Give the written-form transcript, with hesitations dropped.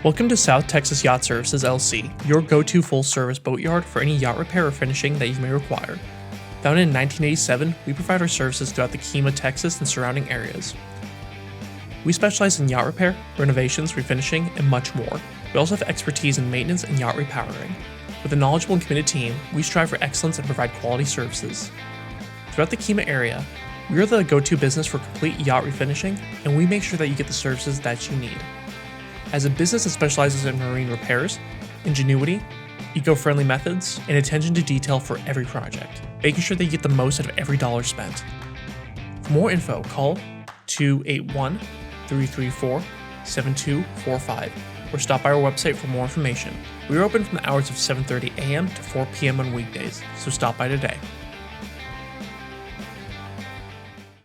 Welcome to South Texas Yacht Services LC, your go-to full-service boatyard for any yacht repair or finishing that you may require. Founded in 1987, we provide our services throughout the Kemah, Texas and surrounding areas. We specialize in yacht repair, renovations, refinishing, and much more. We also have expertise in maintenance and yacht repowering. With a knowledgeable and committed team, we strive for excellence and provide quality services. Throughout the Kemah area, we are the go-to business for complete yacht refinishing, and we make sure that you get the services that you need. As a business that specializes in marine repairs, ingenuity, eco-friendly methods, and attention to detail for every project, making sure that you get the most out of every dollar spent. For more info, call 281-334-7245 or stop by our website for more information. We are open from the hours of 7:30 a.m. to 4 p.m. on weekdays, so stop by today.